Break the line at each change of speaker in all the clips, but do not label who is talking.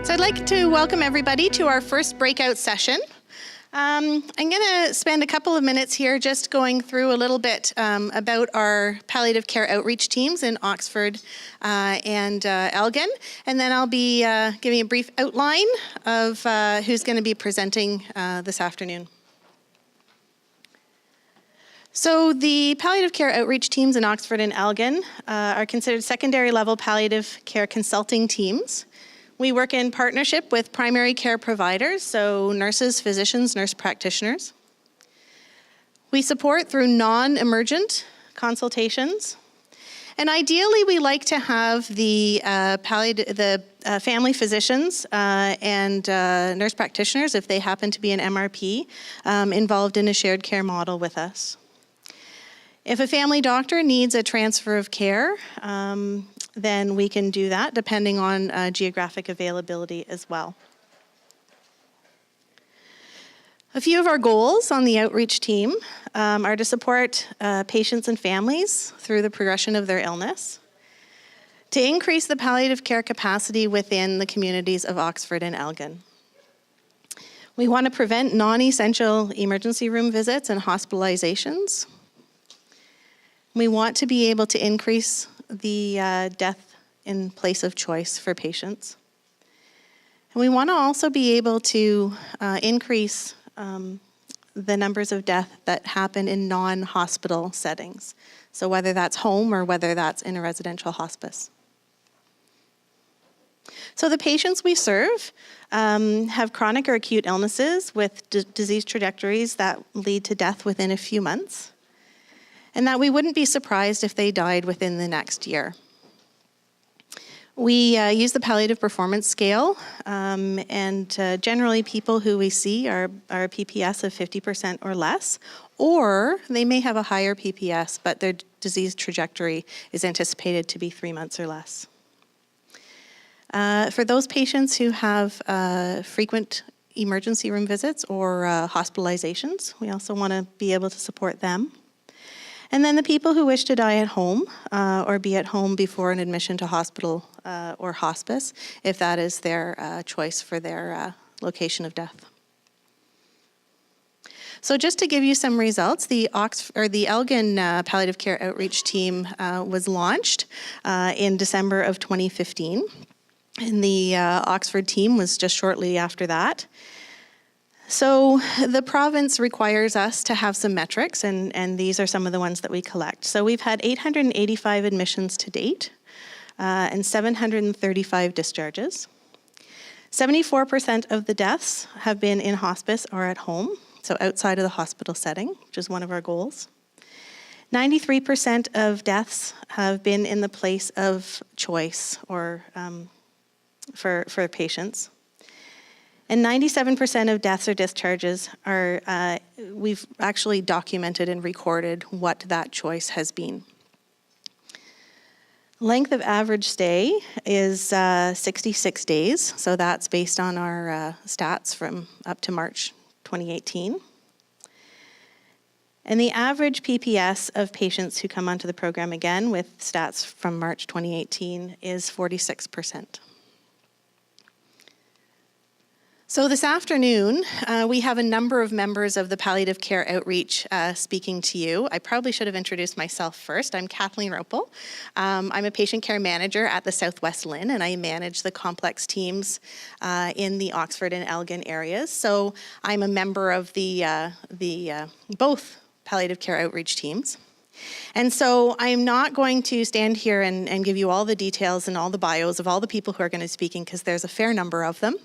So I'd like to welcome everybody to our first breakout session. I'm going to spend a couple of minutes here just going through a little bit about our palliative care outreach teams in Oxford and Elgin, and then I'll be giving a brief outline of who's going to be presenting this afternoon. So the palliative care outreach teams in Oxford and Elgin are considered secondary level palliative care consulting teams. We work in partnership with primary care providers, so nurses, physicians, nurse practitioners. We support through non-emergent consultations. And ideally, we like to have the family physicians and nurse practitioners, if they happen to be an MRP, involved in a shared care model with us. If a family doctor needs a transfer of care, then we can do that depending on geographic availability as well. A few of our goals on the outreach team are to support patients and families through the progression of their illness, to increase the palliative care capacity within the communities of Oxford and Elgin. We want to prevent non-essential emergency room visits and hospitalizations. We want to be able to increase the death in place of choice for patients. And we want to also be able to increase the numbers of death that happen in non-hospital settings. So whether that's home or whether that's in a residential hospice. So the patients we serve have chronic or acute illnesses with disease trajectories that lead to death within a few months, and that we wouldn't be surprised if they died within the next year. We use the palliative performance scale, and generally people who we see are a PPS of 50% or less, or they may have a higher PPS, but their disease trajectory is anticipated to be 3 months or less. For those patients who have frequent emergency room visits or hospitalizations, we also want to be able to support them. And then the people who wish to die at home or be at home before an admission to hospital or hospice, if that is their choice for their location of death. So just to give you some results, the Elgin Palliative Care Outreach Team was launched in December of 2015, and the Oxford team was just shortly after that. So the province requires us to have some metrics, and these are some of the ones that we collect. So we've had 885 admissions to date and 735 discharges. 74% of the deaths have been in hospice or at home, so outside of the hospital setting, which is one of our goals. 93% of deaths have been in the place of choice or for patients. And 97% of deaths or discharges are, we've actually documented and recorded what that choice has been. Length of average stay is 66 days, so that's based on our stats from up to March 2018. And the average PPS of patients who come onto the program, again with stats from March 2018, is 46%. So this afternoon, we have a number of members of the Palliative Care Outreach speaking to you. I probably should have introduced myself first. I'm Kathleen Ropel. I'm a patient care manager at the Southwest LHIN, and I manage the complex teams in the Oxford and Elgin areas. So I'm a member of the both palliative care outreach teams. And so I'm not going to stand here and give you all the details and all the bios of all the people who are going to be speaking, because there's a fair number of them.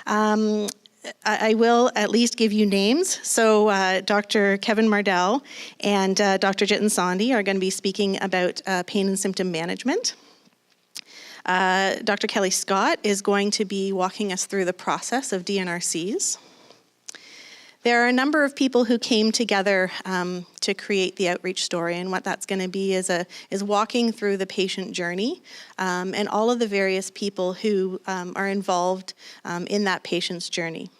I will at least give you names. So Dr. Kevin Mardell and Dr. Jitin Sondhi are going to be speaking about pain and symptom management. Dr. Kelly Scott is going to be walking us through the process of DNRCs. There are a number of people who came together to create the outreach story, and what that's going to be is walking through the patient journey and all of the various people who are involved in that patient's journey.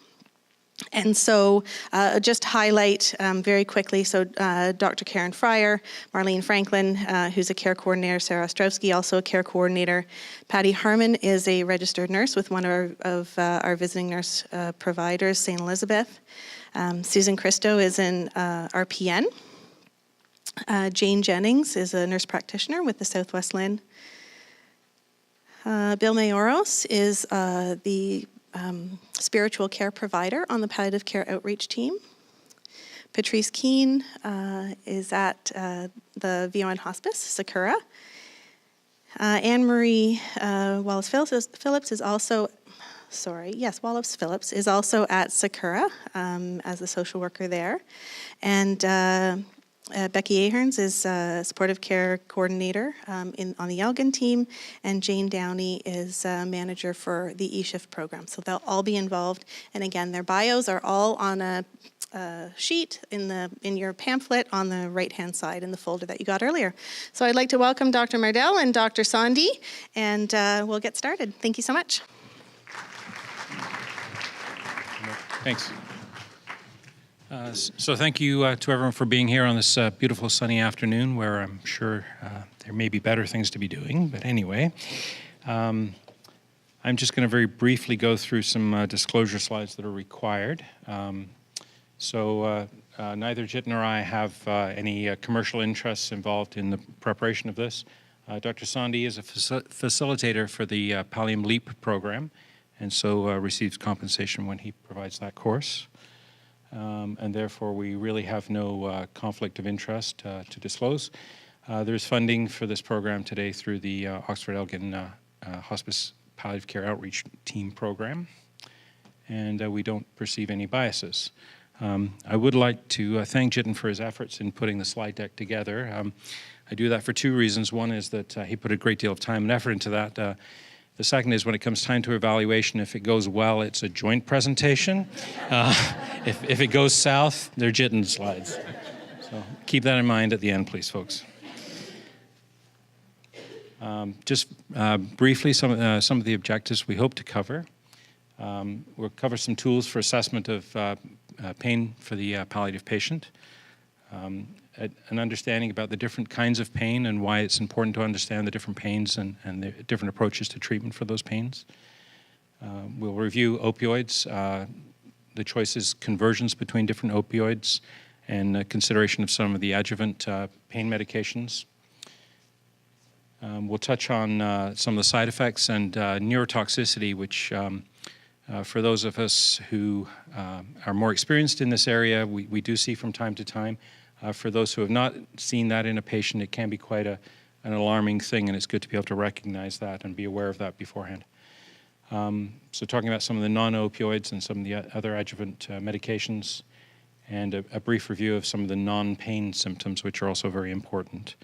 And so just highlight very quickly, so Dr. Karen Fryer, Marlene Franklin, who's a care coordinator, Sarah Ostrowski, also a care coordinator. Patty Harmon is a registered nurse with one of our visiting nurse providers, St. Elizabeth. Susan Christo is an RPN. Jane Jennings is a nurse practitioner with the Southwest LHIN. Bill Mayoros is the spiritual care provider on the palliative care outreach team. Patrice Keene is at the VON Hospice, Sakura. Anne-Marie Wallace-Phillips is also, Wallace-Phillips is also at Sakura as the social worker there. And Becky Aherns is a supportive care coordinator on the Elgin team, and Jane Downey is manager for the eShift program. So they'll all be involved. And again, their bios are all on a sheet in your pamphlet on the right-hand side in the folder that you got earlier. So I'd like to welcome Dr. Mardell and Dr. Sondhi, and we'll get started. Thank you so much.
Thanks. So thank you to everyone for being here on this beautiful sunny afternoon where I'm sure there may be better things to be doing, but anyway. I'm just going to very briefly go through some disclosure slides that are required. Neither Jitin nor I have any commercial interests involved in the preparation of this. Dr. Sondhi is a facilitator for the Pallium LEAP program, and so receives compensation when he provides that course. And therefore we really have no conflict of interest to disclose. There's funding for this program today through the Oxford Elgin Hospice Palliative Care Outreach Team program, and we don't perceive any biases. I would like to thank Jitin for his efforts in putting the slide deck together. I do that for two reasons. One is that he put a great deal of time and effort into that. The second is when it comes time to evaluation, if it goes well, it's a joint presentation. If it goes south, they're Jitin slides. So keep that in mind at the end, please, folks. Briefly, some of the objectives we hope to cover. We'll cover some tools for assessment of pain for the palliative patient. An understanding about the different kinds of pain and why it's important to understand the different pains and the different approaches to treatment for those pains. We'll review opioids, the choices, conversions between different opioids, and consideration of some of the adjuvant pain medications. We'll touch on some of the side effects and neurotoxicity, which for those of us who are more experienced in this area, we do see from time to time. For those who have not seen that in a patient, it can be quite an alarming thing, and it's good to be able to recognize that and be aware of that beforehand. So talking about some of the non-opioids and some of the other adjuvant medications, and a brief review of some of the non-pain symptoms, which are also very important.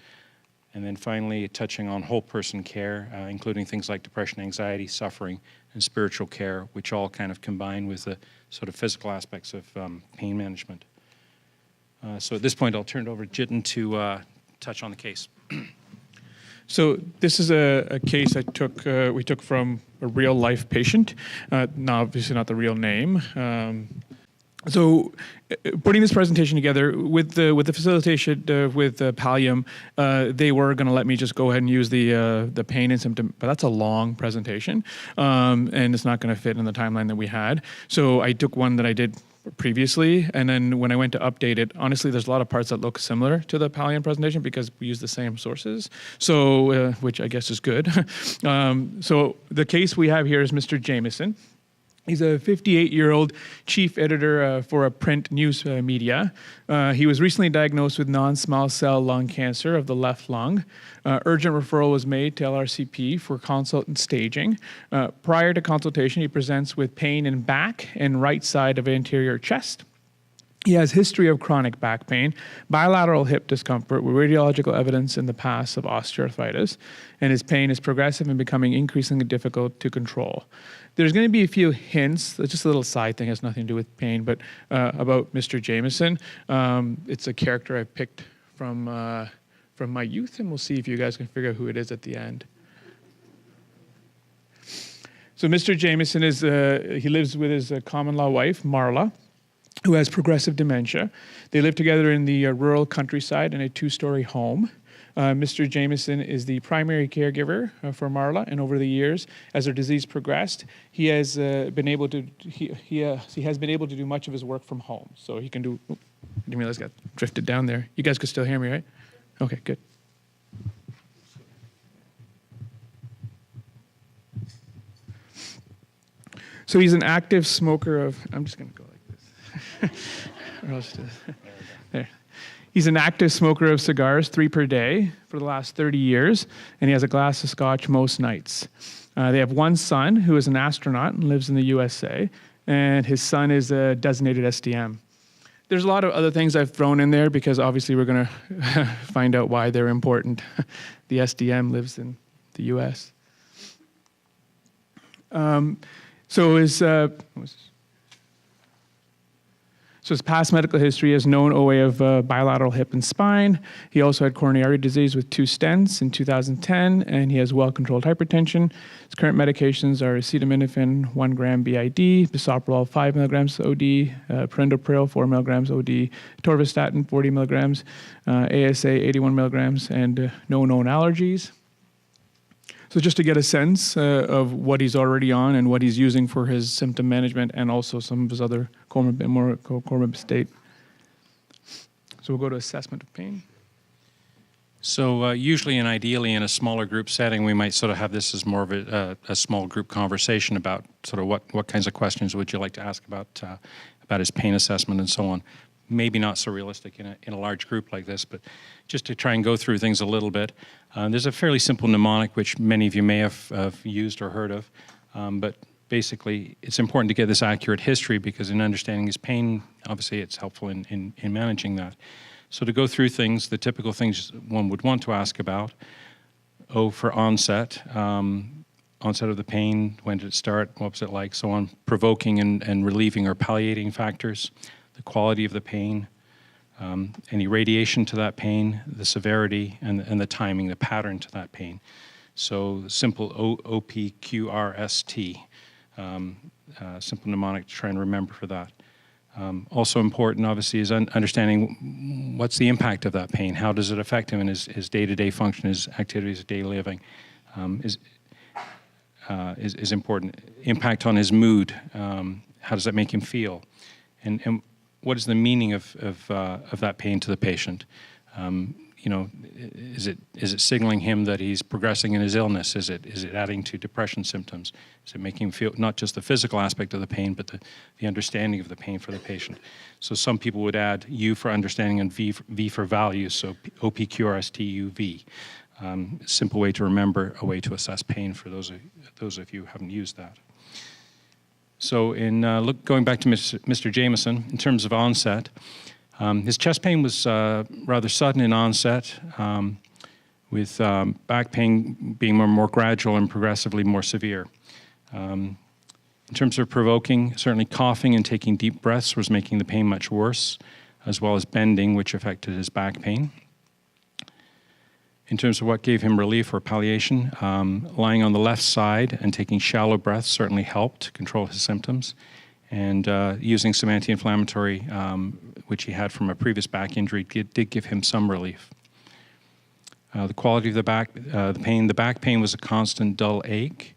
And then finally, touching on whole person care, including things like depression, anxiety, suffering, and spiritual care, which all kind of combine with the sort of physical aspects of pain management. So at this point, I'll turn it over to Jitin to touch on the case.
So this is a case we took from a real life patient, obviously not the real name. So putting this presentation together with the facilitation with Pallium, they were going to let me just go ahead and use the pain and symptom, but that's a long presentation, and it's not going to fit in the timeline that we had. So I took one that I did previously, and then when I went to update it, honestly, there's a lot of parts that look similar to the Pallium presentation because we use the same sources, so which I guess is good. So the case we have here is Mr. Jamieson. He's a 58-year-old chief editor for a print news media. He was recently diagnosed with non-small cell lung cancer of the left lung. Urgent referral was made to LRCP for consult and staging. Prior to consultation, he presents with pain in back and right side of anterior chest. He has history of chronic back pain, bilateral hip discomfort with radiological evidence in the past of osteoarthritis, and his pain is progressive and becoming increasingly difficult to control. There's going to be a few hints, just a little side thing, has nothing to do with pain, but about Mr. Jamieson. It's a character I picked from my youth, and we'll see if you guys can figure out who it is at the end. So Mr. Jamieson he lives with his common-law wife, Marla, who has progressive dementia. They live together in the rural countryside in a 2-story home. Mr. Jamieson is the primary caregiver for Marla, and over the years, as her disease progressed, he has been able to do much of his work from home. So he can do. I didn't realize I got drifted down there. You guys could still hear me, right? Okay, good. So he's an active smoker of. I'm just going to go like this. Or else there. He's an active smoker of cigars, 3 per day for the last 30 years, and he has a glass of scotch most nights. They have one son who is an astronaut and lives in the USA, and his son is a designated SDM. There's a lot of other things I've thrown in there because obviously we're going to find out why they're important. The SDM lives in the US. So his past medical history is known OA of bilateral hip and spine. He also had coronary disease with 2 stents in 2010, and he has well-controlled hypertension. His current medications are acetaminophen 1 gram BID, bisoprolol 5 milligrams OD, perindopril 4 milligrams OD, atorvastatin 40 milligrams, ASA 81 milligrams, and no known allergies. So just to get a sense of what he's already on and what he's using for his symptom management and also some of his other comorbid state. So we'll go to assessment of pain.
So usually and ideally in a smaller group setting, we might sort of have this as more of a small group conversation about sort of what kinds of questions would you like to ask about his pain assessment and so on. Maybe not so realistic in a large group like this, but just to try and go through things a little bit. There's a fairly simple mnemonic which many of you may have used or heard of, but basically it's important to get this accurate history because in understanding his pain, obviously it's helpful in managing that. So to go through things, the typical things one would want to ask about, for onset, onset of the pain, when did it start, what was it like, so on, provoking and relieving or palliating factors, the quality of the pain, any radiation to that pain, the severity, and the timing, the pattern to that pain. So simple OPQRST, simple mnemonic to try and remember for that. Also important, obviously, is understanding what's the impact of that pain. How does it affect him in his day-to-day function, his activities of daily living? Is important. Impact on his mood. How does that make him feel? And what is the meaning of that pain to the patient? Is it signaling him that he's progressing in his illness? Is it adding to depression symptoms? Is it making him feel not just the physical aspect of the pain, but the understanding of the pain for the patient? So some people would add U for understanding and V for values, so OPQRSTUV. Simple way to remember, a way to assess pain for those of you who haven't used that. So going back to Mr. Jamieson, in terms of onset, his chest pain was rather sudden in onset, with back pain being more gradual and progressively more severe. In terms of provoking, certainly coughing and taking deep breaths was making the pain much worse, as well as bending, which affected his back pain. In terms of what gave him relief or palliation, lying on the left side and taking shallow breaths certainly helped control his symptoms. And using some anti-inflammatory, which he had from a previous back injury, did give him some relief. The quality of the back pain was a constant dull ache,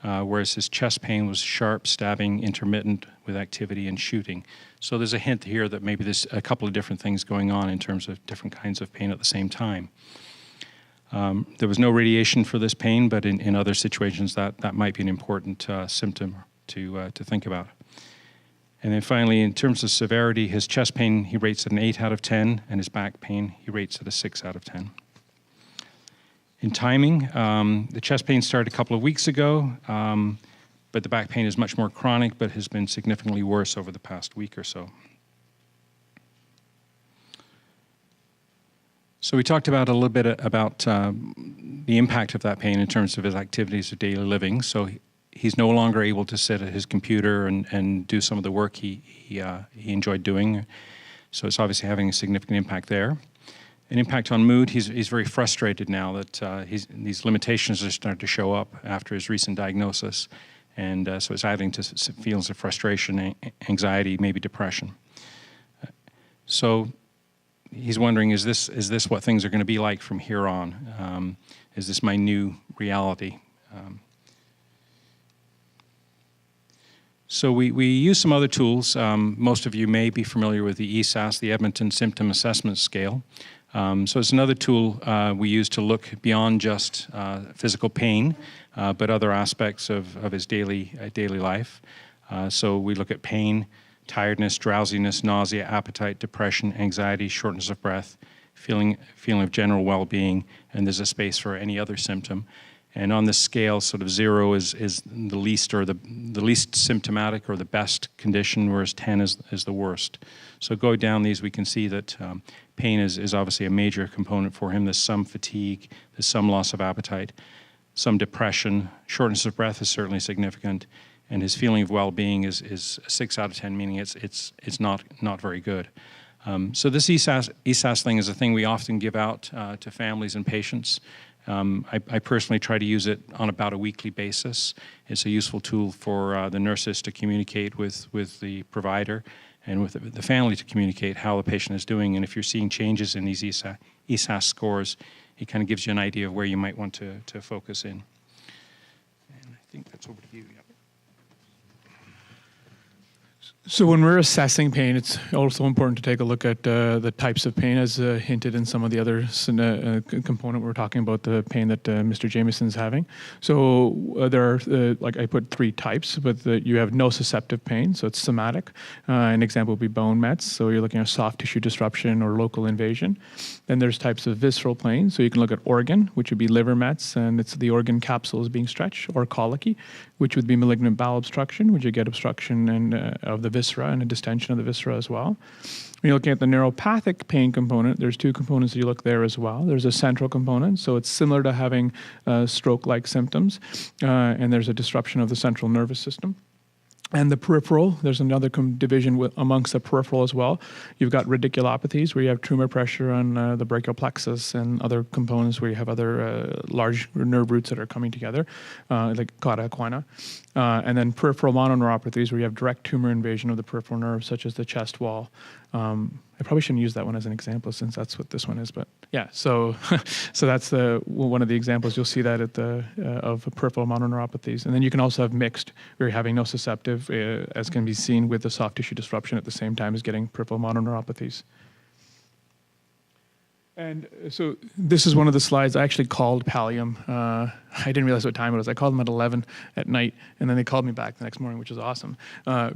whereas his chest pain was sharp, stabbing, intermittent with activity and shooting. So there's a hint here that maybe there's a couple of different things going on in terms of different kinds of pain at the same time. There was no radiation for this pain, but in other situations that might be an important symptom to think about. And then finally, in terms of severity, his chest pain he rates at an 8 out of 10, and his back pain he rates at a 6 out of 10. In timing, the chest pain started a couple of weeks ago, but the back pain is much more chronic, but has been significantly worse over the past week or so. So we talked about a little bit about the impact of that pain in terms of his activities of daily living. So he's no longer able to sit at his computer and do some of the work he enjoyed doing. So it's obviously having a significant impact there. An impact on mood, he's very frustrated now that these limitations are starting to show up after his recent diagnosis. And so it's adding to feelings of frustration, anxiety, maybe depression. So he's wondering, is this what things are going to be like from here on? Is this my new reality? So we use some other tools. Most of you may be familiar with the ESAS, the Edmonton Symptom Assessment Scale. So it's another tool we use to look beyond just physical pain, but other aspects of his daily life. So we look at pain, tiredness, drowsiness, nausea, appetite, depression, anxiety, shortness of breath, feeling of general well-being, and there's a space for any other symptom. And on this scale, sort of 0 is the least, or the least symptomatic or the best condition, whereas 10 is the worst. So going down these, we can see that pain is obviously a major component for him. There's some fatigue, there's some loss of appetite, some depression, shortness of breath is certainly significant, and his feeling of well-being is 6 out of 10, meaning it's not very good. So this ESAS thing is a thing we often give out to families and patients. I personally try to use it on about a weekly basis. It's a useful tool for the nurses to communicate with the provider and with the family to communicate how the patient is doing. And if you're seeing changes in these ESAS scores, it kind of gives you an idea of where you might want to focus in. And I think that's over to you. Yep.
So when we're assessing pain, it's also important to take a look at the types of pain, as hinted in some of the other component we're talking about, the pain that Mr. Jamieson's having. So there are, like I put 3 types, but you have nociceptive pain, so it's somatic. An example would be bone mets, so you're looking at soft tissue disruption or local invasion. Then there's types of visceral pain, so you can look at organ, which would be liver mets, and it's the organ capsules being stretched, or colicky, which would be malignant bowel obstruction, which you get obstruction of the viscera and a distension of the viscera as well. When you're looking at the neuropathic pain component, there's 2 components that you look there as well. There's a central component, so it's similar to having stroke-like symptoms, and there's a disruption of the central nervous system. And the peripheral, there's another division amongst the peripheral as well. You've got radiculopathies, where you have tumor pressure on the brachial plexus, and other components where you have other large nerve roots that are coming together, like cauda equina. And then peripheral mononeuropathies, where you have direct tumor invasion of the peripheral nerve, such as the chest wall. I probably shouldn't use that one as an example, since that's what this one is, but yeah. So, so that's one of the examples. You'll see that at of peripheral mononeuropathies, and then you can also have mixed, where you're having nociceptive, as can be seen with the soft tissue disruption at the same time as getting peripheral mononeuropathies. And so this is one of the slides I actually called Pallium. I didn't realize what time it was. I called them at 11 at night, and then they called me back the next morning, which is awesome,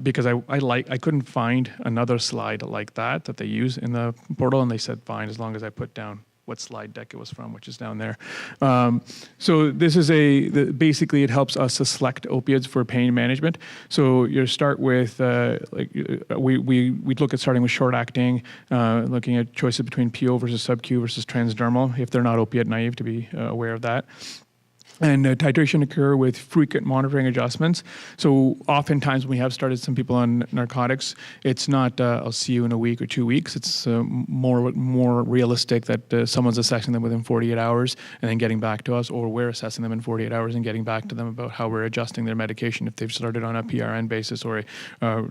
because I couldn't find another slide like that they use in the portal, and they said fine as long as I put down what slide deck it was from, which is down there. So this is basically it helps us to select opioids for pain management. So you start with, we look at starting with short acting, looking at choices between PO versus sub-Q versus transdermal, if they're not opiate naive, to be aware of that. And titration occur with frequent monitoring adjustments. So oftentimes when we have started some people on narcotics, it's not, I'll see you in a week or 2 weeks. It's more realistic that someone's assessing them within 48 hours and then getting back to us, or we're assessing them in 48 hours and getting back to them about how we're adjusting their medication if they've started on a PRN basis, or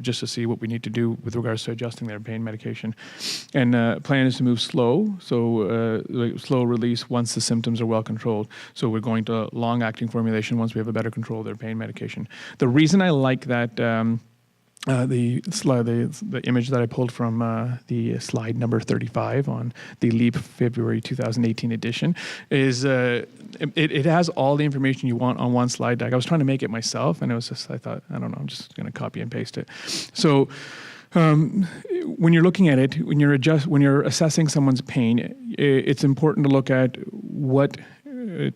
just to see what we need to do with regards to adjusting their pain medication. And plan is to move slow, so slow release once the symptoms are well controlled. So we're going to long-acting formulation once we have a better control of their pain medication. The reason I like that, the image that I pulled from the slide number 35 on the LEAP February 2018 edition is it has all the information you want on one slide deck. I was trying to make it myself, and it was just, I thought, I don't know, I'm just going to copy and paste it. So when you're looking at it, when you're assessing someone's pain, it's important to look at what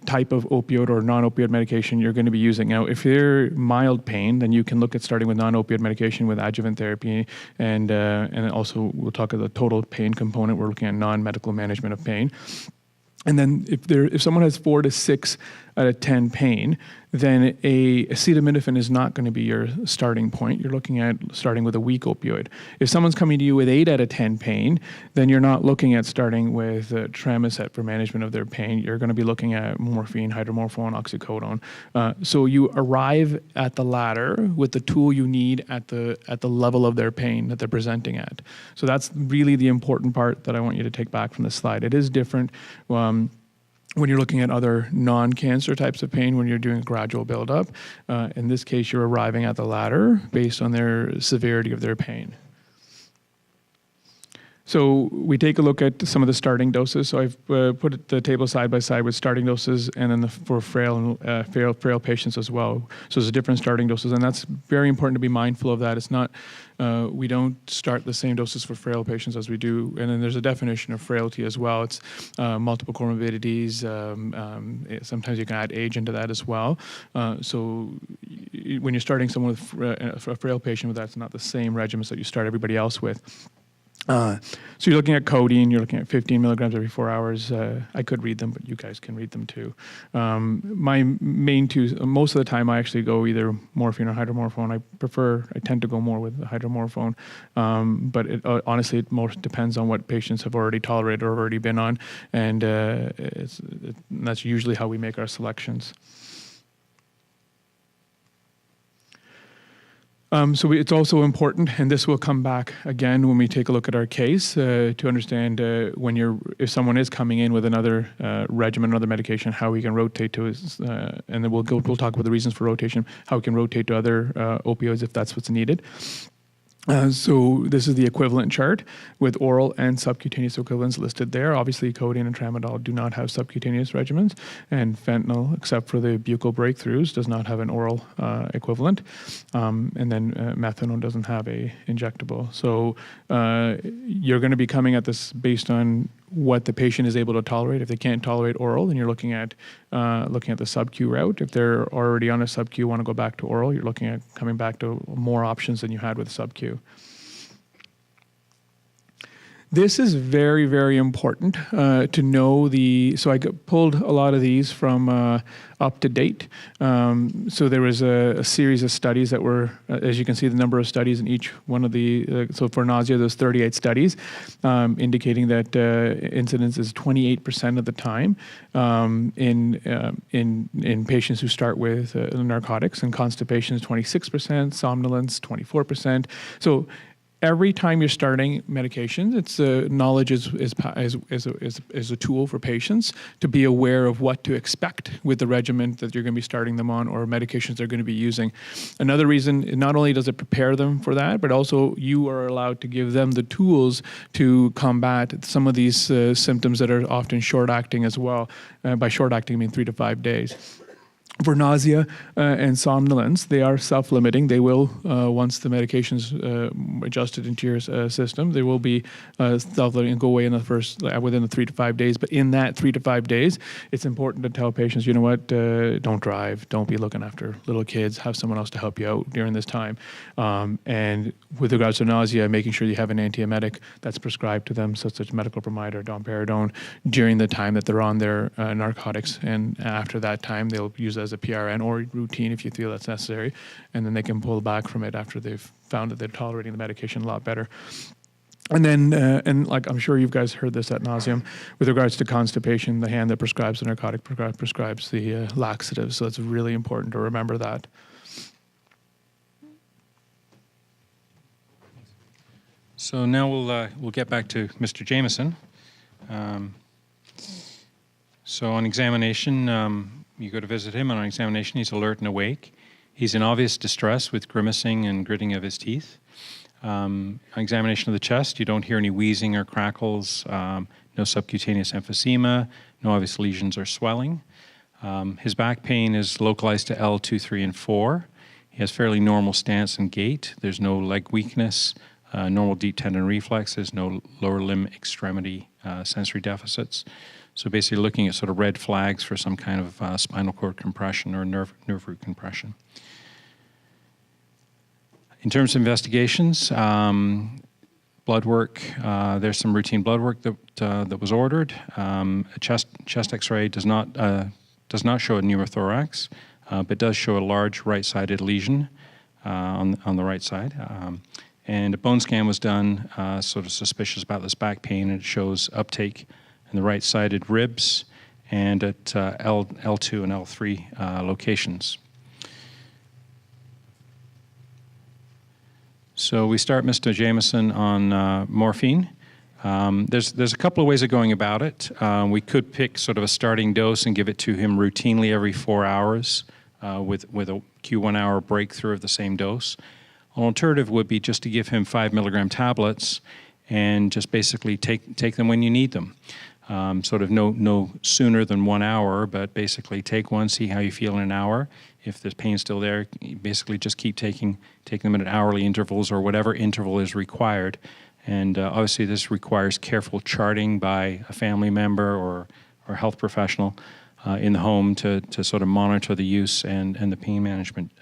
type of opioid or non-opioid medication you're going to be using. Now, if they're mild pain, then you can look at starting with non-opioid medication with adjuvant therapy, and also we'll talk about the total pain component. We're looking at non-medical management of pain. And then if someone has 4 to 6 out of 10 pain, then a acetaminophen is not going to be your starting point. You're looking at starting with a weak opioid. If someone's coming to you with 8 out of 10 pain, then you're not looking at starting with Tramoset for management of their pain. You're going to be looking at morphine, hydromorphone, oxycodone. So you arrive at the ladder with the tool you need at the level of their pain that they're presenting at. So that's really the important part that I want you to take back from this slide. It is different when you're looking at other non-cancer types of pain, when you're doing a gradual buildup. In this case, you're arriving at the ladder based on their severity of their pain. So we take a look at some of the starting doses. So I've put the table side by side with starting doses, and then for frail patients as well. So there's different starting doses, and that's very important to be mindful of that. It's not, we don't start the same doses for frail patients as we do, and then there's a definition of frailty as well. It's multiple comorbidities. Sometimes you can add age into that as well. So when you're starting someone with a frail patient, that's not the same regimens that you start everybody else with. So you're looking at codeine, you're looking at 15 milligrams every 4 hours. I could read them, but you guys can read them too. My main two, most of the time I actually go either morphine or hydromorphone. I tend to go more with the hydromorphone, but honestly, it most depends on what patients have already tolerated or already been on, and that's usually how we make our selections. So it's also important, and this will come back again when we take a look at our case, to understand if someone is coming in with another regimen, another medication, how we can rotate to, and then we'll talk about the reasons for rotation, how we can rotate to other opioids if that's what's needed. So this is the equivalent chart with oral and subcutaneous equivalents listed there. Obviously, codeine and tramadol do not have subcutaneous regimens, and fentanyl, except for the buccal breakthroughs, does not have an oral equivalent. And then methadone doesn't have a injectable. So you're going to be coming at this based on what the patient is able to tolerate. If they can't tolerate oral, then you're looking at the sub-Q route. If they're already on a sub-Q, want to go back to oral, you're looking at coming back to more options than you had with sub-Q. This is very, very important to know so I pulled a lot of these from Up to Date. So there was a series of studies that were, as you can see, the number of studies in each one of the, so for nausea, there's 38 studies indicating that incidence is 28% of the time in patients who start with narcotics, and constipation is 26%, somnolence 24%. So every time you're starting medications, it's knowledge is a tool for patients to be aware of what to expect with the regimen that you're going to be starting them on, or medications they're going to be using. Another reason, not only does it prepare them for that, but also you are allowed to give them the tools to combat some of these symptoms that are often short-acting as well. By short-acting, I mean 3 to 5 days. For nausea and somnolence, they are self-limiting. They will, once the medication's adjusted into your system, they will be self-limiting and go away in within the 3 to 5 days. But in that 3 to 5 days, it's important to tell patients, you know what, don't drive, don't be looking after little kids, have someone else to help you out during this time. And with regards to nausea, making sure you have an antiemetic that's prescribed to them, such as metoclopramide or domperidone, during the time that they're on their narcotics. And after that time, they'll use that as a PRN or routine if you feel that's necessary, and then they can pull back from it after they've found that they're tolerating the medication a lot better. And then, and like I'm sure you guys heard this ad nauseum, with regards to constipation, the hand that prescribes the narcotic prescribes the laxative, so it's really important to remember that.
So now we'll get back to Mr. Jamieson. So on examination, you go to visit him, and on examination he's alert and awake. He's in obvious distress with grimacing and gritting of his teeth. On examination of the chest, you don't hear any wheezing or crackles, no subcutaneous emphysema, no obvious lesions or swelling. His back pain is localized to L2, 3, and 4. He has fairly normal stance and gait. There's no leg weakness, normal deep tendon reflexes, no lower limb extremity sensory deficits. So basically looking at sort of red flags for some kind of spinal cord compression or nerve root compression. In terms of investigations, blood work, there's some routine blood work that was ordered. A chest X-ray does not show a pneumothorax. but does show a large right-sided lesion on the right side. And a bone scan was done, sort of suspicious about this back pain, and it shows uptake in the right-sided ribs and at L2 and L3 locations. So we start Mr. Jamieson on morphine. There's a couple of ways of going about it. We could pick sort of a starting dose and give it to him routinely every 4 hours with a Q1 hour breakthrough of the same dose. An alternative would be just to give him 5 milligram tablets and just basically take them when you need them. Sort of no sooner than 1 hour, but basically take one, see how you feel in an hour. If the pain's still there, basically just keep taking them at hourly intervals or whatever interval is required. And obviously this requires careful charting by a family member or health professional in the home to sort of monitor the use and the pain management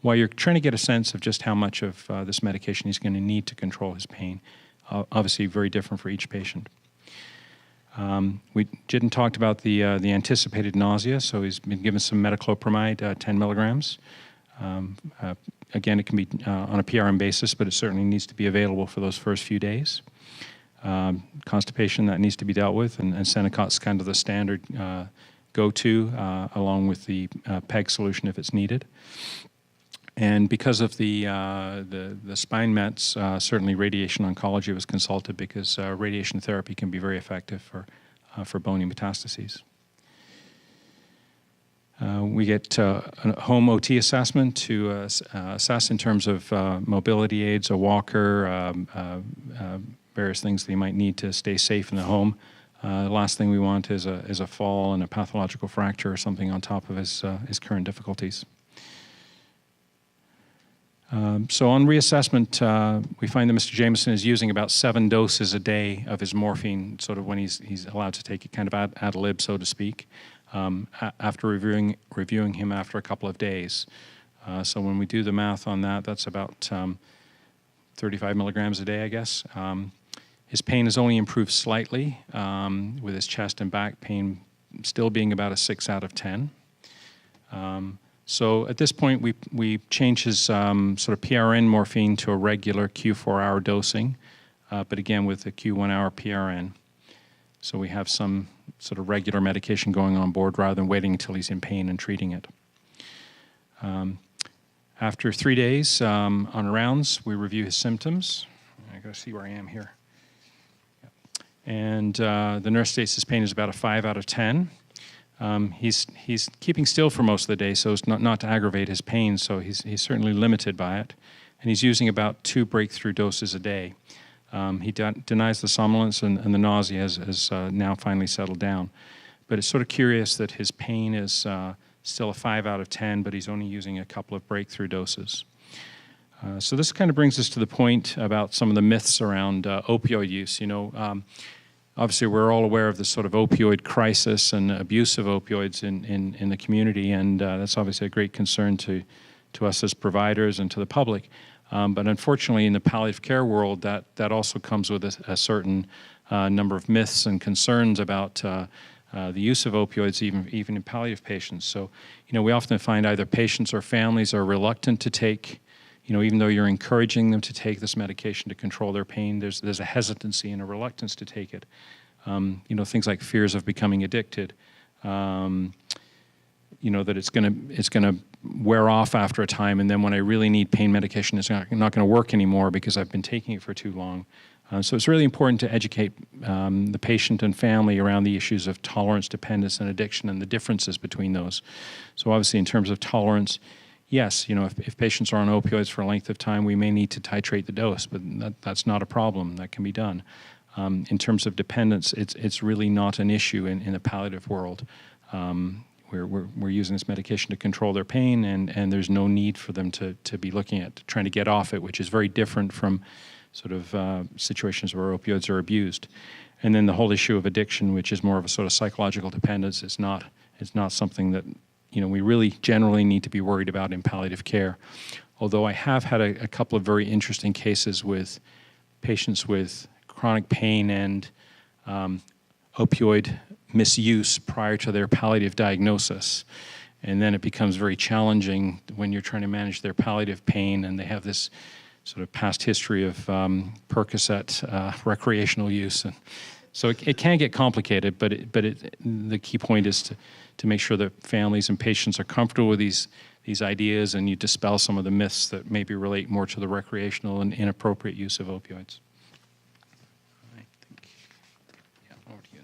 while you're trying to get a sense of just how much of this medication he's going to need to control his pain. Obviously very different for each patient. Jitin talked about the anticipated nausea, so he's been given some metoclopramide, 10 milligrams. Again, it can be on a PRM basis, but it certainly needs to be available for those first few days. Constipation, that needs to be dealt with, and Senecot's kind of the standard go-to, along with the PEG solution if it's needed. And because of the spine mets, certainly radiation oncology was consulted because radiation therapy can be very effective for bony metastases. We get a home OT assessment to assess in terms of mobility aids, a walker, various things that you might need to stay safe in the home. The last thing we want is a fall and a pathological fracture or something on top of his current difficulties. So on reassessment, we find that Mr. Jamieson is using about 7 doses a day of his morphine, sort of when he's allowed to take it kind of ad lib, so to speak, after reviewing him after a couple of days. So when we do the math on that, that's about 35 milligrams a day, I guess. His pain has only improved slightly, with his chest and back pain still being about a 6 out of 10. So at this point, we changed his sort of PRN morphine to a regular Q4 hour dosing, but again with a Q1 hour PRN. So we have some sort of regular medication going on board rather than waiting until he's in pain and treating it. After 3 days on rounds, we review his symptoms. I gotta see where I am here. And the nurse states his pain is about a 5 out of 10. He's keeping still for most of the day, so as not to aggravate his pain, so he's certainly limited by it. And he's using about 2 breakthrough doses a day. He denies the somnolence and the nausea has now finally settled down. But it's sort of curious that his pain is still a 5 out of 10, but he's only using a couple of breakthrough doses. So this kind of brings us to the point about some of the myths around opioid use. You know, obviously, we're all aware of the sort of opioid crisis and abuse of opioids in the community, and that's obviously a great concern to us as providers and to the public. But unfortunately, in the palliative care world, that also comes with a certain number of myths and concerns about the use of opioids, even in palliative patients. So, you know, we often find either patients or families are reluctant to take. You know, even though you're encouraging them to take this medication to control their pain, there's a hesitancy and a reluctance to take it. You know, things like fears of becoming addicted. You know, that it's gonna wear off after a time, and then when I really need pain medication, it's not going to work anymore because I've been taking it for too long. So it's really important to educate the patient and family around the issues of tolerance, dependence, and addiction, and the differences between those. So obviously, in terms of tolerance, yes, you know, if patients are on opioids for a length of time, we may need to titrate the dose, but that's not a problem. That can be done. In terms of dependence, it's really not an issue in the palliative world. We're using this medication to control their pain, and there's no need for them to be looking at trying to get off it, which is very different from sort of situations where opioids are abused. And then the whole issue of addiction, which is more of a sort of psychological dependence, it's not something that, you know, we really generally need to be worried about in palliative care. Although I have had a couple of very interesting cases with patients with chronic pain and opioid misuse prior to their palliative diagnosis. And then it becomes very challenging when you're trying to manage their palliative pain and they have this sort of past history of Percocet recreational use. And so it can get complicated, but the key point is to make sure that families and patients are comfortable with these ideas, and you dispel some of the myths that maybe relate more to the recreational and inappropriate use of opioids. I think, yeah, over to you.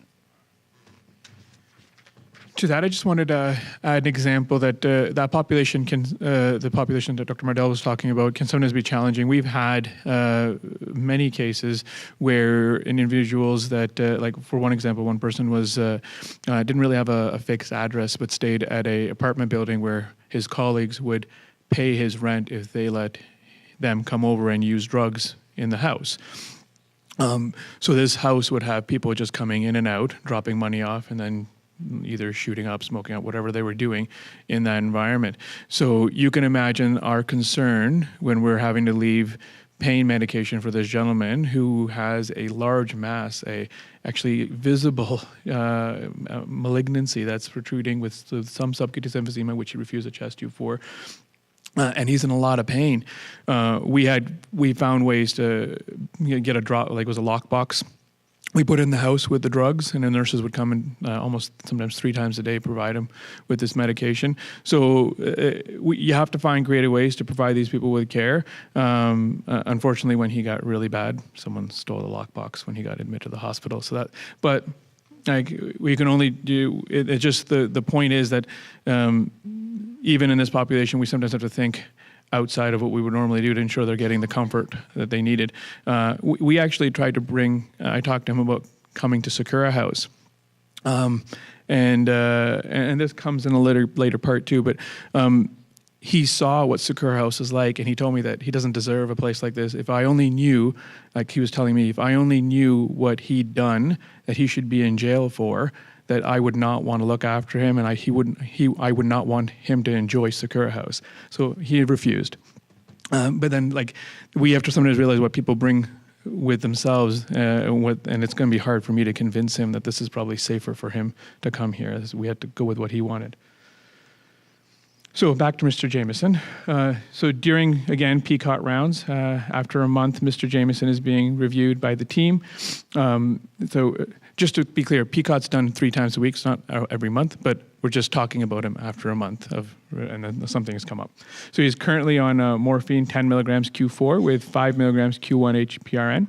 To that, I just wanted to add an example that that population can, the population that Dr. Mardell was talking about, can sometimes be challenging. We've had many cases where individuals that, like for one example, one person was didn't really have a fixed address, but stayed at a apartment building where his colleagues would pay his rent if they let them come over and use drugs in the house. So this house would have people just coming in and out, dropping money off, and then either shooting up, smoking up, whatever they were doing in that environment. So you can imagine our concern when we're having to leave pain medication for this gentleman who has a large mass, a actually visible malignancy that's protruding with some subcutaneous emphysema, which he refused a chest tube for. And he's in a lot of pain. We found ways to get a drop, like it was a lockbox. We put it in the house with the drugs, and the nurses would come in almost sometimes 3 times a day, provide him with this medication. So you have to find creative ways to provide these people with care. Unfortunately, when he got really bad, someone stole the lockbox when he got admitted to the hospital. So that, but like we can only do. It's just the point is that even in this population, we sometimes have to think outside of what we would normally do to ensure they're getting the comfort that they needed. We actually tried to bring, I talked to him about coming to Sakura House. And this comes in a later part too, but he saw what Sakura House is like, and he told me that he doesn't deserve a place like this. If I only knew, like he was telling me, if I only knew what he'd done that he should be in jail for, that I would not want to look after him, and I would not want him to enjoy Sakura House. So he refused. But then, like, we have to sometimes realize what people bring with themselves, and it's going to be hard for me to convince him that this is probably safer for him to come here. We had to go with what he wanted. So back to Mr. Jamieson. So during, again, PCOT rounds, after a month, Mr. Jamieson is being reviewed by the team. So just to be clear, PCOT's done 3 times a week, it's not every month, but we're just talking about him after a month and then something has come up. So he's currently on morphine 10 milligrams Q4 with 5 milligrams Q1H PRN.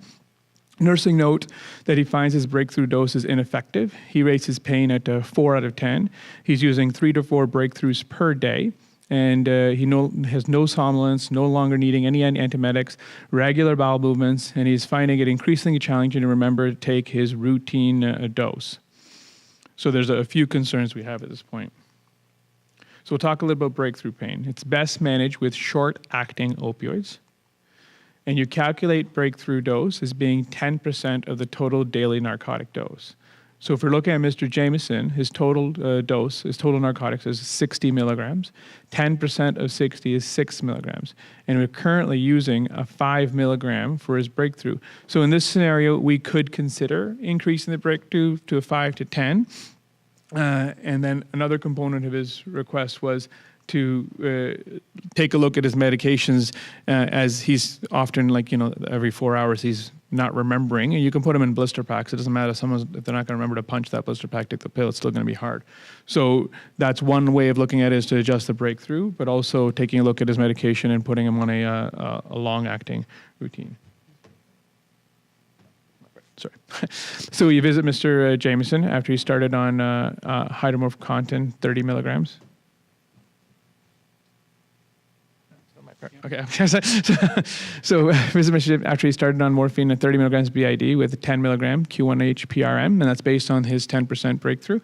Nursing note that he finds his breakthrough dose is ineffective. He rates his pain at 4 out of 10. He's using 3 to 4 breakthroughs per day. And he has no somnolence, no longer needing any antiemetics, regular bowel movements, and he's finding it increasingly challenging to remember to take his routine dose. So there's a few concerns we have at this point. So we'll talk a little about breakthrough pain. It's best managed with short-acting opioids. And you calculate breakthrough dose as being 10% of the total daily narcotic dose. So if we're looking at Mr. Jamieson, his total dose, his total narcotics is 60 milligrams. 10% of 60 is 6 milligrams. And we're currently using a 5 milligram for his breakthrough. So in this scenario, we could consider increasing the breakthrough to a 5 to 10. And then another component of his request was to take a look at his medications as he's often, like, every 4 hours he's not remembering. And you can put him in blister packs. It doesn't matter if they're not going to remember to punch that blister pack, take the pill, it's still going to be hard. So that's one way of looking at it, is to adjust the breakthrough, but also taking a look at his medication and putting him on a long-acting routine. Sorry. So you visit Mr. Jamieson after he started on hydromorphcontin 30 milligrams. Okay. So after he started on morphine at 30 milligrams BID with a 10 milligram Q1H PRM, and that's based on his 10% breakthrough.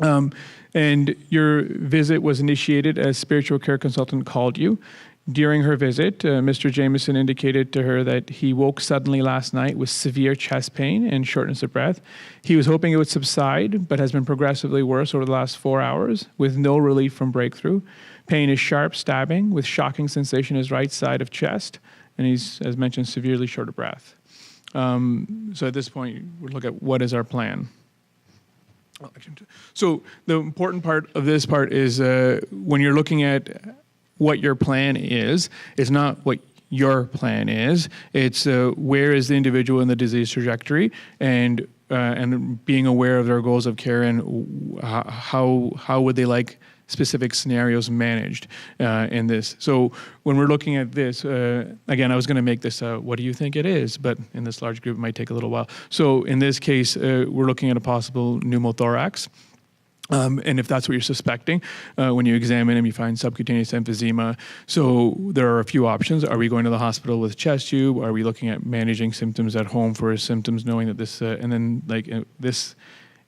And your visit was initiated as spiritual care consultant called you. During her visit, Mr. Jamieson indicated to her that he woke suddenly last night with severe chest pain and shortness of breath. He was hoping it would subside, but has been progressively worse over the last 4 hours with no relief from breakthrough. Pain is sharp stabbing with shocking sensation in his right side of chest, and he's, as mentioned, severely short of breath. So at this point, we'll look at what is our plan. So the important part of this part is when you're looking at what your plan is, it's not what your plan is. It's where is the individual in the disease trajectory, and being aware of their goals of care and how would they like specific scenarios managed in this. So when we're looking at this, again, I was going to make this, what do you think it is? But in this large group, it might take a little while. So in this case, we're looking at a possible pneumothorax. And if that's what you're suspecting, when you examine him, you find subcutaneous emphysema. So there are a few options. Are we going to the hospital with a chest tube? Are we looking at managing symptoms at home for his symptoms, knowing that this, and then like this,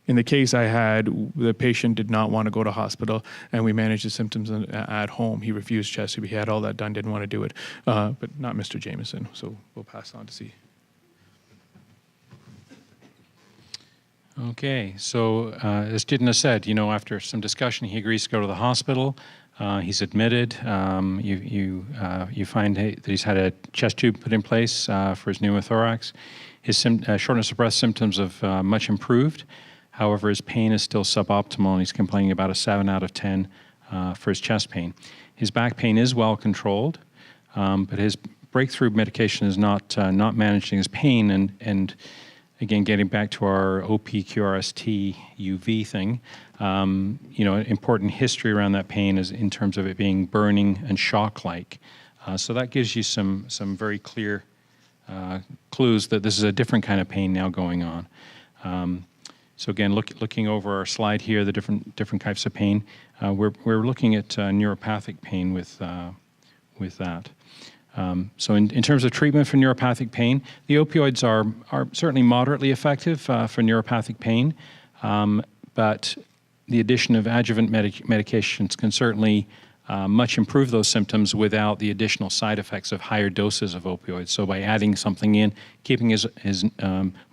in the case I had, the patient did not want to go to hospital, and we managed the symptoms at home. He refused chest tube. He had all that done, didn't want to do it, but not Mr. Jamieson. So we'll pass on to see.
Okay, so as Jitin has said, after some discussion, he agrees to go to the hospital. He's admitted. You find that he's had a chest tube put in place for his pneumothorax. His shortness of breath symptoms have much improved. However, his pain is still suboptimal, and he's complaining about a 7 out of 10 for his chest pain. His back pain is well controlled, but his breakthrough medication is not managing his pain. And again, getting back to our OPQRST UV thing, important history around that pain is in terms of it being burning and shock-like. So that gives you some very clear clues that this is a different kind of pain now going on. So again, looking over our slide here, the different types of pain, we're looking at neuropathic pain with that. So in terms of treatment for neuropathic pain, the opioids are certainly moderately effective for neuropathic pain, but the addition of adjuvant medications can certainly much improve those symptoms without the additional side effects of higher doses of opioids. So by adding something in, keeping his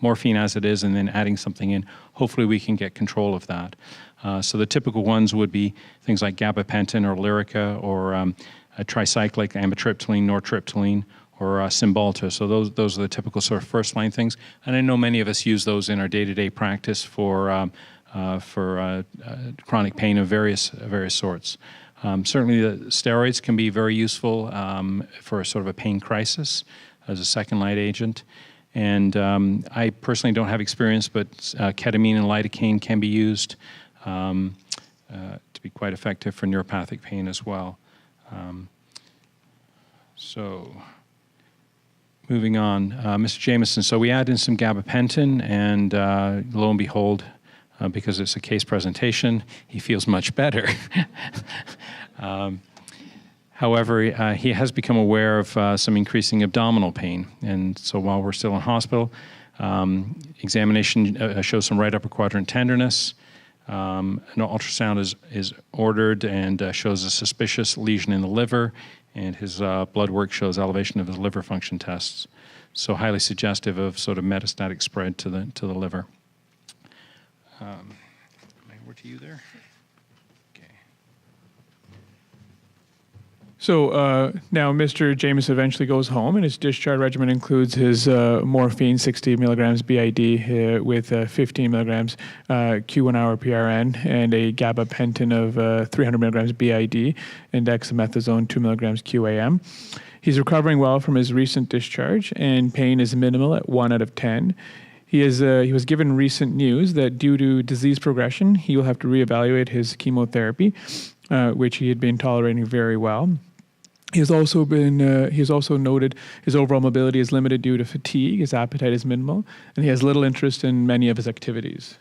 morphine as it is, and then adding something in, hopefully we can get control of that. So the typical ones would be things like gabapentin or Lyrica or a tricyclic, amitriptyline, nortriptyline, or Cymbalta. So those are the typical sort of first-line things. And I know many of us use those in our day-to-day practice for chronic pain of various sorts. Certainly the steroids can be very useful for sort of a pain crisis as a second-line agent. And I personally don't have experience, but ketamine and lidocaine can be used to be quite effective for neuropathic pain as well. So moving on, Mr. Jamieson, so we add in some gabapentin, and lo and behold, because it's a case presentation, he feels much better. However, he has become aware of some increasing abdominal pain, and so while we're still in hospital, examination shows some right upper quadrant tenderness. An ultrasound is ordered and shows a suspicious lesion in the liver, and his blood work shows elevation of his liver function tests. So highly suggestive of sort of metastatic spread to the liver. Over to you there. Okay.
So now Mr. Jamieson eventually goes home, and his discharge regimen includes his morphine, 60 milligrams BID with 15 milligrams Q1 hour PRN, and a gabapentin of 300 milligrams BID, and dexamethasone 2 milligrams QAM. He's recovering well from his recent discharge, and pain is minimal at 1 out of 10. He was given recent news that due to disease progression, he will have to reevaluate his chemotherapy, which he had been tolerating very well. He has also noted his overall mobility is limited due to fatigue, his appetite is minimal, and he has little interest in many of his activities.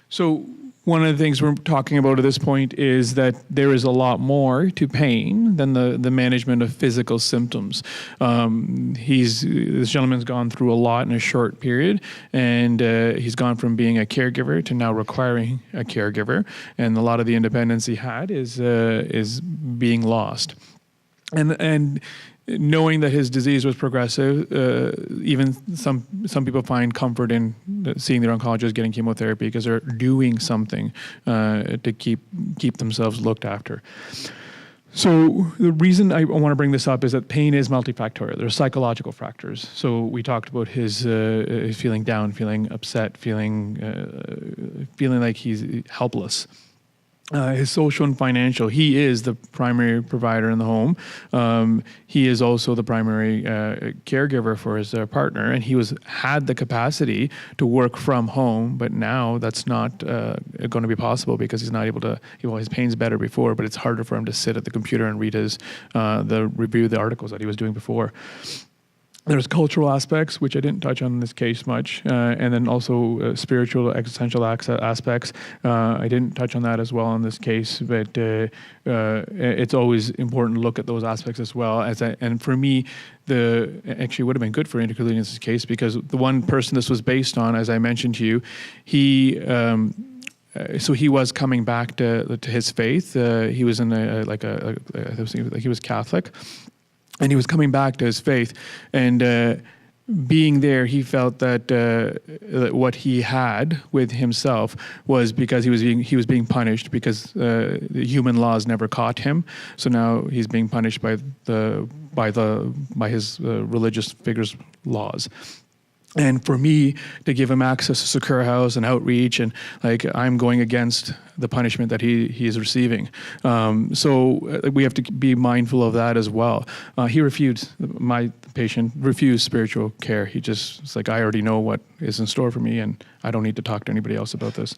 So one of the things we're talking about at this point is that there is a lot more to pain than the management of physical symptoms. This gentleman's gone through a lot in a short period, and he's gone from being a caregiver to now requiring a caregiver, and a lot of the independence he had is being lost. And knowing that his disease was progressive, even some people find comfort in seeing their oncologist getting chemotherapy because they're doing something to keep themselves looked after. So the reason I want to bring this up is that pain is multifactorial. There's psychological factors. So we talked about his feeling down, feeling upset, feeling like he's helpless. His social and financial, he is the primary provider in the home. He is also the primary caregiver for his partner, and he had the capacity to work from home, but now that's not going to be possible because he's not able to, his pain's better before, but it's harder for him to sit at the computer and read review the articles that he was doing before. There's cultural aspects, which I didn't touch on in this case much, and then also spiritual, existential aspects. I didn't touch on that as well in this case, but it's always important to look at those aspects as well. And for me, actually would have been good for Intercollegiate in this case because the one person this was based on, as I mentioned to you, so he was coming back to his faith. He was in he was Catholic. And he was coming back to his faith, and being there, he felt that what he had with himself was because he was being punished because the human laws never caught him. So now he's being punished by his religious figures' laws. And for me to give him access to Secure House and outreach, and I'm going against the punishment that he is receiving. So we have to be mindful of that as well. My patient refused spiritual care. He it's I already know what is in store for me, and I don't need to talk to anybody else about this.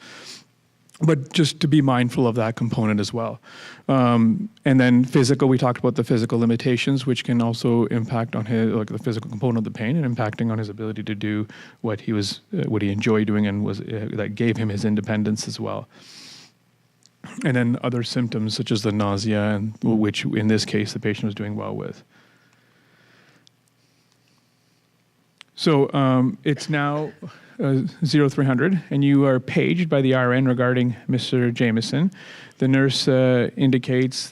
But just to be mindful of that component as well. And then physical, we talked about the physical limitations, which can also impact on the physical component of the pain and impacting on his ability to do what he enjoyed doing and that gave him his independence as well. And then other symptoms such as the nausea, which in this case the patient was doing well with. So it's now 0300, and you are paged by the RN regarding Mr. Jamieson. The nurse indicates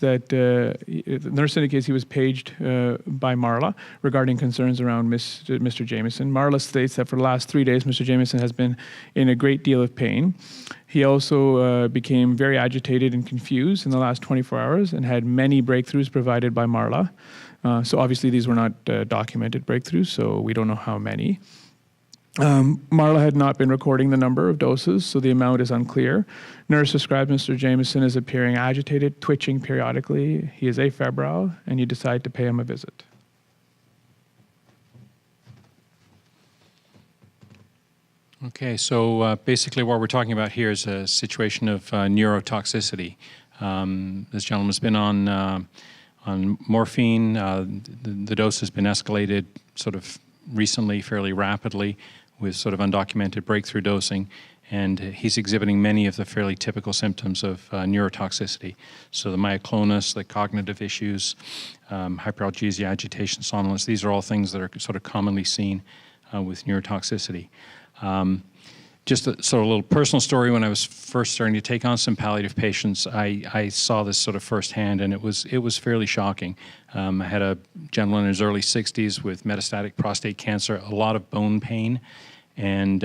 he was paged by Marla regarding concerns around Mr. Jamieson. Marla states that for the last 3 days, Mr. Jamieson has been in a great deal of pain. He also became very agitated and confused in the last 24 hours and had many breakthroughs provided by Marla. So obviously these were not documented breakthroughs, so we don't know how many. Marla had not been recording the number of doses, so the amount is unclear. Nurse describes Mr. Jamieson as appearing agitated, twitching periodically. He is afebrile, and you decide to pay him a visit.
Okay, so basically what we're talking about here is a situation of neurotoxicity. This gentleman's been on morphine. The dose has been escalated sort of recently, fairly rapidly, with sort of undocumented breakthrough dosing, and he's exhibiting many of the fairly typical symptoms of neurotoxicity. So the myoclonus, the cognitive issues, hyperalgesia, agitation, somnolence, these are all things that are sort of commonly seen with neurotoxicity. Just a sort of little personal story. When I was first starting to take on some palliative patients, I saw this sort of firsthand, and it was fairly shocking. I had a gentleman in his early 60s with metastatic prostate cancer, a lot of bone pain, and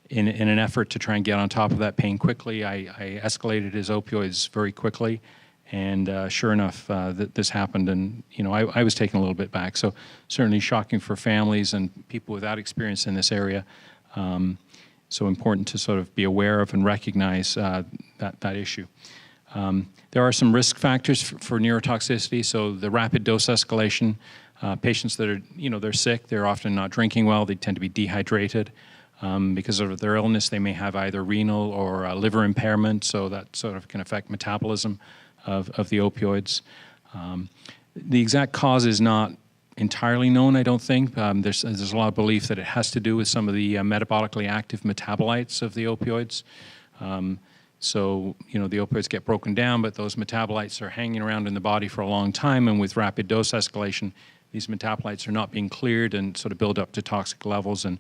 in an effort to try and get on top of that pain quickly, I escalated his opioids very quickly, and sure enough, this happened, and I was taken a little bit back. So certainly shocking for families and people without experience in this area. So important to sort of be aware of and recognize that issue. There are some risk factors for neurotoxicity. So the rapid dose escalation, patients that are, they're sick, they're often not drinking well, they tend to be dehydrated. Because of their illness, they may have either renal or liver impairment, so that sort of can affect metabolism of the opioids. The exact cause is not entirely known, I don't think. There's a lot of belief that it has to do with some of the metabolically active metabolites of the opioids. So, the opioids get broken down, but those metabolites are hanging around in the body for a long time, and with rapid dose escalation, these metabolites are not being cleared and sort of build up to toxic levels and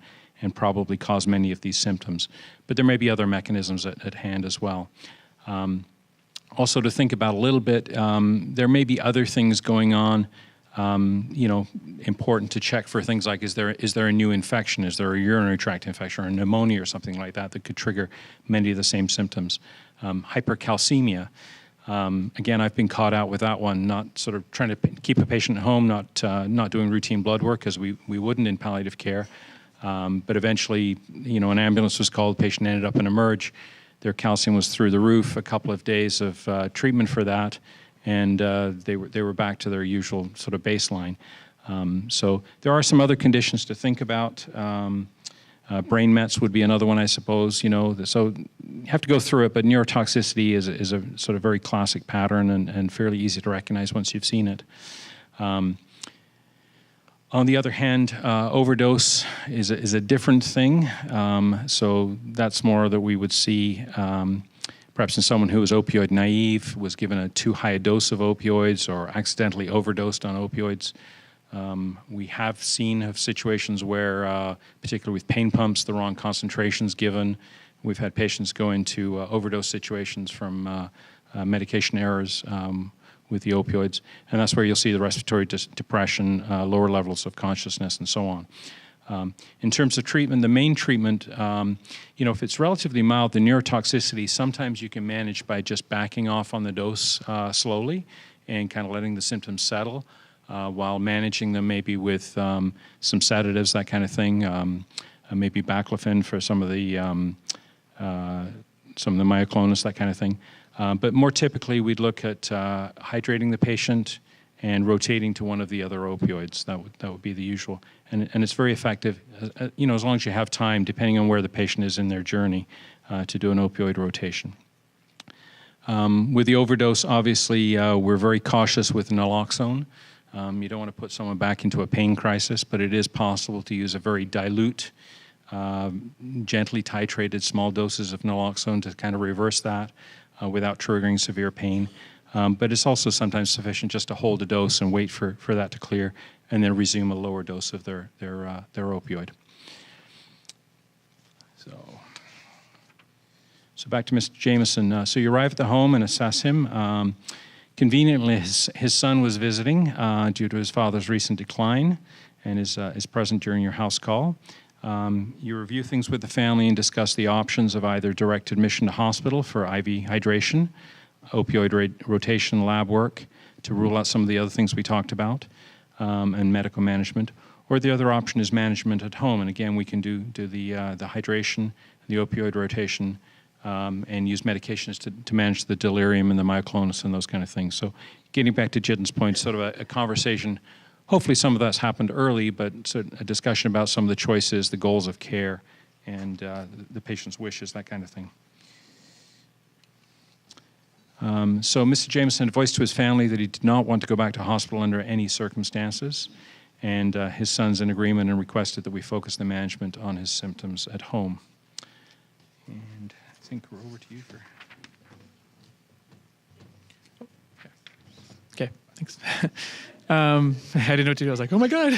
probably cause many of these symptoms. But there may be other mechanisms at hand as well. Also to think about a little bit, there may be other things going on, important to check for things like, is there a new infection? Is there a urinary tract infection or a pneumonia or something like that that could trigger many of the same symptoms? Hypercalcemia. Again, I've been caught out with that one, not sort of trying to keep a patient at home, not doing routine blood work, as we wouldn't in palliative care. But eventually, an ambulance was called, patient ended up in emerge. Their calcium was through the roof, a couple of days of treatment for that, and they were back to their usual sort of baseline. So there are some other conditions to think about. Brain mets would be another one, I suppose. So you have to go through it, but neurotoxicity is a sort of very classic pattern and fairly easy to recognize once you've seen it. On the other hand, overdose is a different thing. So that's more that we would see perhaps in someone who was opioid naive, was given a too high a dose of opioids or accidentally overdosed on opioids. We have seen of situations where, particularly with pain pumps, the wrong concentrations given. We've had patients go into overdose situations from medication errors with the opioids, and that's where you'll see the respiratory depression, lower levels of consciousness, and so on. In terms of treatment, the main treatment, if it's relatively mild, the neurotoxicity, sometimes you can manage by just backing off on the dose slowly and kind of letting the symptoms settle while managing them maybe with some sedatives, that kind of thing, maybe baclofen for some of the myoclonus, that kind of thing. But more typically, we'd look at hydrating the patient and rotating to one of the other opioids. That would be the usual. And it's very effective, as long as you have time, depending on where the patient is in their journey, to do an opioid rotation. With the overdose, obviously, we're very cautious with naloxone. You don't want to put someone back into a pain crisis, but it is possible to use a very dilute, gently titrated small doses of naloxone to kind of reverse that without triggering severe pain. But it's also sometimes sufficient just to hold a dose and wait for that to clear and then resume a lower dose of their opioid. So back to Mr. Jamieson. So you arrive at the home and assess him. Conveniently, his son was visiting due to his father's recent decline and is present during your house call. You review things with the family and discuss the options of either direct admission to hospital for IV hydration, opioid rotation lab work to rule out some of the other things we talked about, and medical management. Or the other option is management at home. And again, we can do the hydration, the opioid rotation, and use medications to manage the delirium and the myoclonus and those kind of things. So getting back to Jitin's point, sort of a conversation, hopefully some of that's happened early, but sort of a discussion about some of the choices, the goals of care, and the patient's wishes, that kind of thing. So Mr. Jamieson voiced to his family that he did not want to go back to hospital under any circumstances, and his son's in agreement and requested that we focus the management on his symptoms at home. And I think we're over to you for...
Okay, thanks. I didn't know what to do. I was like, oh my God.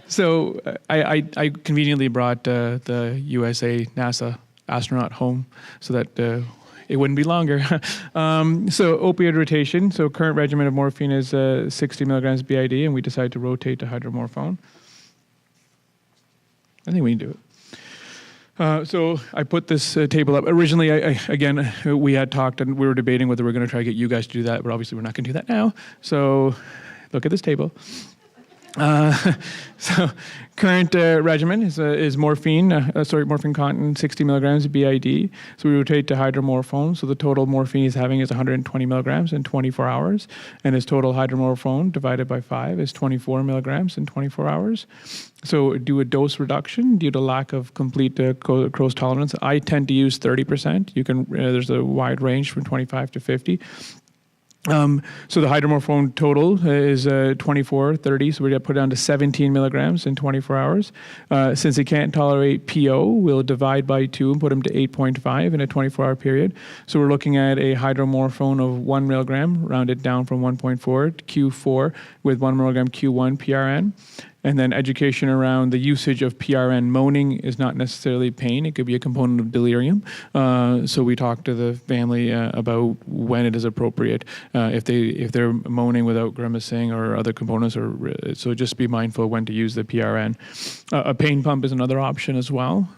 So I conveniently brought the USA NASA astronaut home so that it wouldn't be longer. So opioid rotation. So current regimen of morphine is 60 milligrams BID, and we decided to rotate to hydromorphone. I think we can do it. So I put this table up. Originally, we had talked and we were debating whether we're going to try to get you guys to do that, but obviously we're not going to do that now. So look at this table. So current regimen is morphine, morphine content, 60 milligrams BID. So we rotate to hydromorphone. So the total morphine he's having is 120 milligrams in 24 hours. And his total hydromorphone divided by 5 is 24 milligrams in 24 hours. So do a dose reduction due to lack of complete Crow's tolerance. I tend to use 30%. You can there's a wide range from 25 to 50. So the hydromorphone total is 24, 30, so we're going to put it down to 17 milligrams in 24 hours. Since he can't tolerate PO, we'll divide by 2 and put him to 8.5 in a 24-hour period. So we're looking at a hydromorphone of 1 milligram, rounded down from 1.4 to Q4 with 1 milligram Q1 PRN. And then education around the usage of PRN. Moaning is not necessarily pain. It could be a component of delirium. So we talk to the family about when it is appropriate. If they're moaning without grimacing or other components, so just be mindful when to use the PRN. A pain pump is another option as well.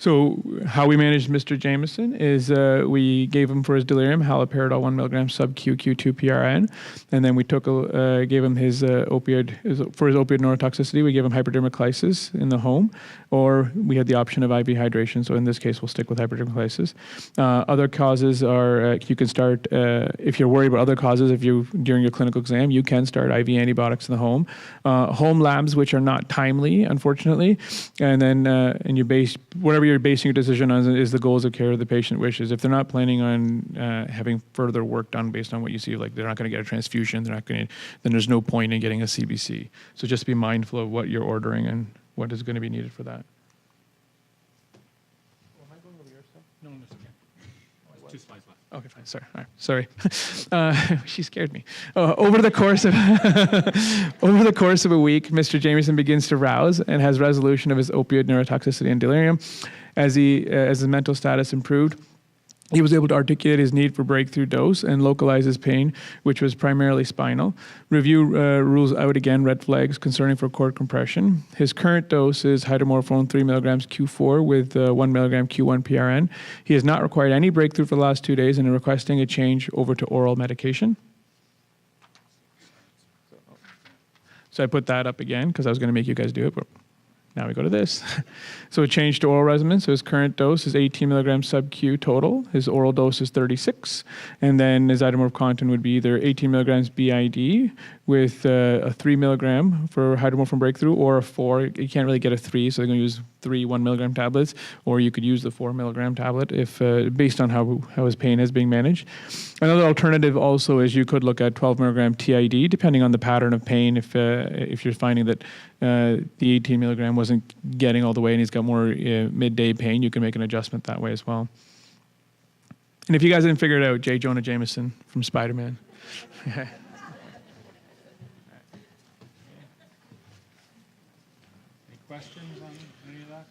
So how we managed Mr. Jamieson is we gave him for his delirium haloperidol 1 milligram sub-Q Q2 PRN, and then we gave him his opioid neurotoxicity. We gave him hypodermoclysis in the home, or we had the option of IV hydration. So in this case, we'll stick with hypodermoclysis. Other causes are you can start if you're worried about other causes. During your clinical exam, you can start IV antibiotics in the home. Home labs, which are not timely, unfortunately, and then whatever you're basing your decision on is the goals of care the patient wishes. If they're not planning on having further work done based on what you see, like they're not going to get a transfusion, then there's no point in getting a CBC. So just be mindful of what you're ordering and what is going to be needed for that. Am I going over your stuff?
No, that's okay. 2 slides left.
Okay, fine. Sorry. All right. Sorry. She scared me. Over the course of a week, Mr. Jamieson begins to rouse and has resolution of his opioid neurotoxicity and delirium. As his mental status improved, he was able to articulate his need for breakthrough dose and localize his pain, which was primarily spinal. Review rules out again red flags concerning for cord compression. His current dose is hydromorphone 3 milligrams Q4 with 1 milligram Q1 PRN. He has not required any breakthrough for the last 2 days and is requesting a change over to oral medication. So I put that up again because I was going to make you guys do it, but now we go to this. So a change to oral regimen. So his current dose is 18 milligrams sub-Q total. His oral dose is 36. And then his item content would be either 18 milligrams BID with a 3 milligram for hydromorphone breakthrough, or a 4. You can't really get a 3, so they're going to use 3 1 milligram tablets, or you could use the 4 milligram tablet if based on how his pain is being managed. Another alternative also is you could look at 12 milligram TID, depending on the pattern of pain. If you're finding that the 18 milligram wasn't getting all the way and he's got more midday pain, you can make an adjustment that way as well. And if you guys didn't figure it out, J. Jonah Jameson from Spider-Man. Any
questions on any of that?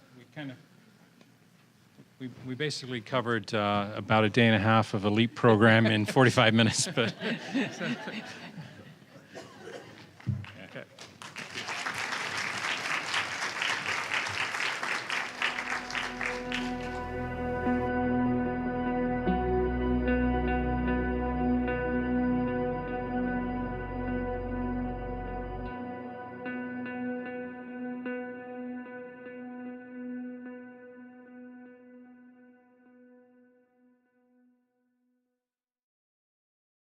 We basically covered about a day and a half of a LEAP program in 45 minutes, but